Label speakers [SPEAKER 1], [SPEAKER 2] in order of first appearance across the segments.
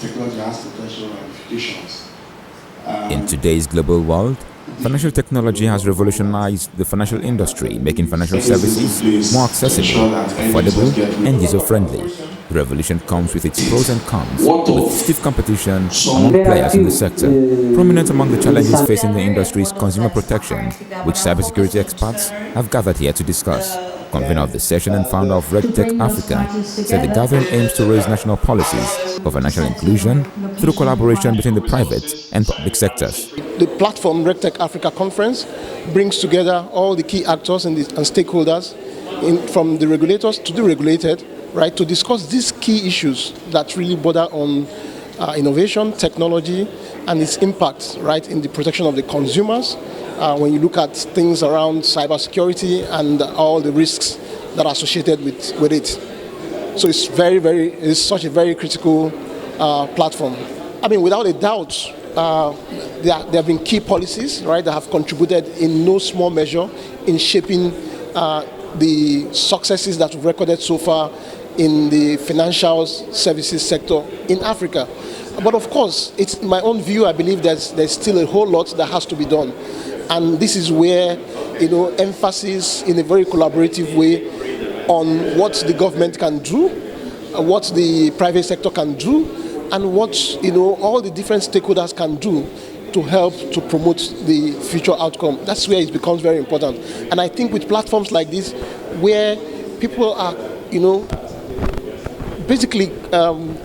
[SPEAKER 1] technology has potential ramifications.
[SPEAKER 2] In today's global world, financial technology has revolutionized the financial industry, making financial services more accessible, affordable, and user-friendly. The revolution comes with its pros and cons, with stiff competition among players in the sector. Prominent among the challenges facing the industry is consumer protection, which cybersecurity experts have gathered here to discuss. Convener of the session and founder of Regtech Africa said the gathering aims to raise national policies for financial inclusion through collaboration between the private and public sectors.
[SPEAKER 3] The platform Regtech Africa Conference brings together all the key actors and stakeholders from the regulators to the regulated, right, to discuss these key issues that really border on innovation, technology, and its impact, right, in the protection of the consumers. When you look at things around cybersecurity and all the risks that are associated with it. So it's such a very critical platform. I mean, without a doubt, there have been key policies, right, that have contributed in no small measure in shaping the successes that we've recorded so far in the financial services sector in Africa. But of course, it's my own view. I believe there's still a whole lot that has to be done. And this is where, emphasis in a very collaborative way on what the government can do, what the private sector can do, and what, all the different stakeholders can do to help to promote the future outcome. That's where it becomes very important. And I think with platforms like this, where people are, basically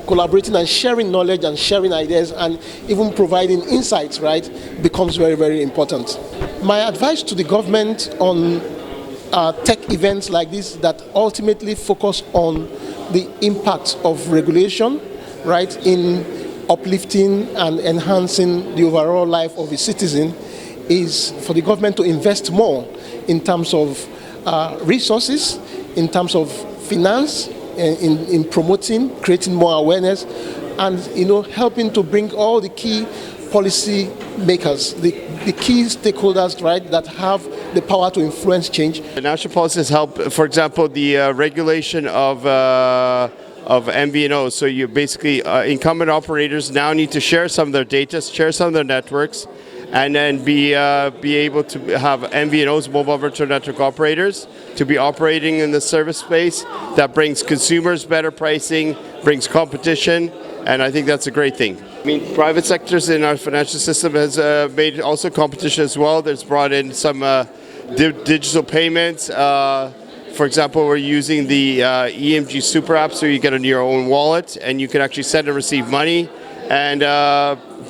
[SPEAKER 3] collaborating and sharing knowledge and sharing ideas and even providing insights, right, becomes very, very important. My advice to the government on tech events like this that ultimately focus on the impact of regulation, right, in uplifting and enhancing the overall life of a citizen is for the government to invest more in terms of resources, in terms of finance, in promoting, creating more awareness, and helping to bring all the key policy makers, the key stakeholders, right, that have the power to influence change.
[SPEAKER 4] The national policies help, for example, the regulation of MVNOs. So you basically, incumbent operators now need to share some of their data, share some of their networks, and then be able to have MVNOs, mobile virtual network operators, to be operating in the service space. That brings consumers better pricing, brings competition, and I think that's a great thing. I mean, private sectors in our financial system has made also competition as well. There's brought in some digital payments. For example, we're using the EMG super app, so you get on your own wallet and you can actually send and receive money. And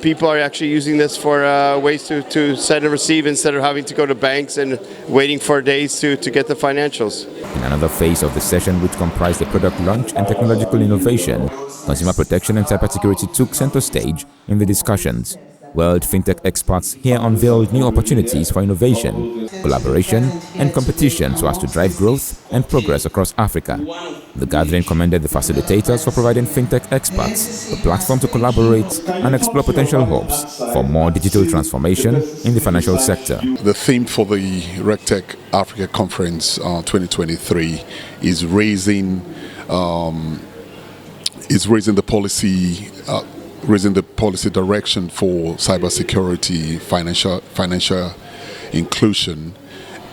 [SPEAKER 4] people are actually using this for ways to send and receive instead of having to go to banks and waiting for days to get the financials.
[SPEAKER 2] In another phase of the session, which comprised the product launch and technological innovation, consumer protection and cybersecurity took center stage in the discussions. World Fintech experts here unveiled new opportunities for innovation, collaboration, and competition so as to drive growth and progress across Africa. The gathering commended the facilitators for providing Fintech experts a platform to collaborate and explore potential hopes for more digital transformation in the financial sector.
[SPEAKER 5] The theme for the Regtech Africa Conference 2023 is raising the policy direction for cybersecurity, financial inclusion,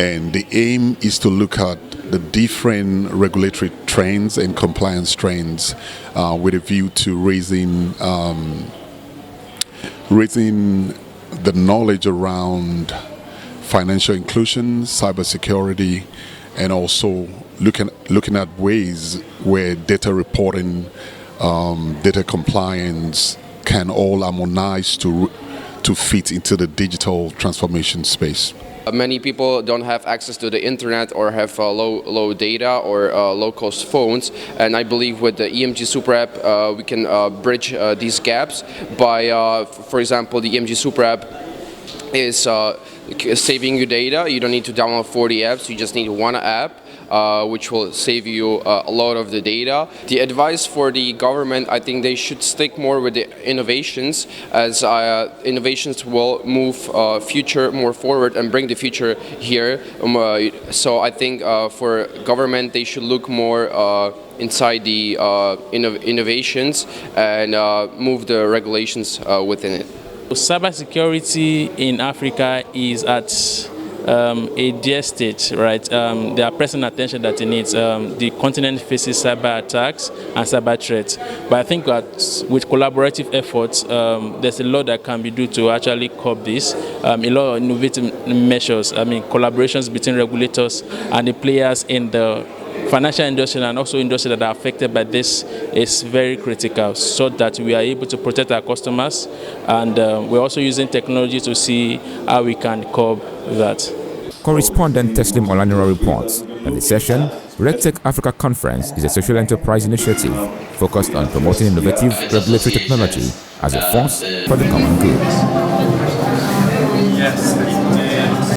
[SPEAKER 5] and the aim is to look at the different regulatory trends and compliance trends with a view to raising the knowledge around financial inclusion, cybersecurity, and also looking at ways where data reporting, data compliance can all harmonize to fit into the digital transformation space.
[SPEAKER 6] Many people don't have access to the internet or have low data or low-cost phones, and I believe with the EMG Super app we can bridge these gaps by, for example, the EMG Super app is saving you data. You don't need to download 40 apps, you just need one app. which will save you a lot of the data. The advice for the government, I think they should stick more with the innovations, as innovations will move future more forward and bring the future here. So I think for government, they should look more inside the innovations and move the regulations within it.
[SPEAKER 7] Cybersecurity in Africa is at a dear state, right? There are pressing attention that it needs. The continent faces cyber attacks and cyber threats, but I think that with collaborative efforts, there's a lot that can be done to actually curb this. A lot of innovative measures, collaborations between regulators and the players in the financial industry and also industry that are affected by this is very critical, so that we are able to protect our customers, and we're also using technology to see how we can curb that.
[SPEAKER 2] Correspondent Teslim Olanira reports that the session, Regtech Africa Conference, is a social enterprise initiative focused on promoting innovative regulatory technology as a force for the common good.
[SPEAKER 8] Yes.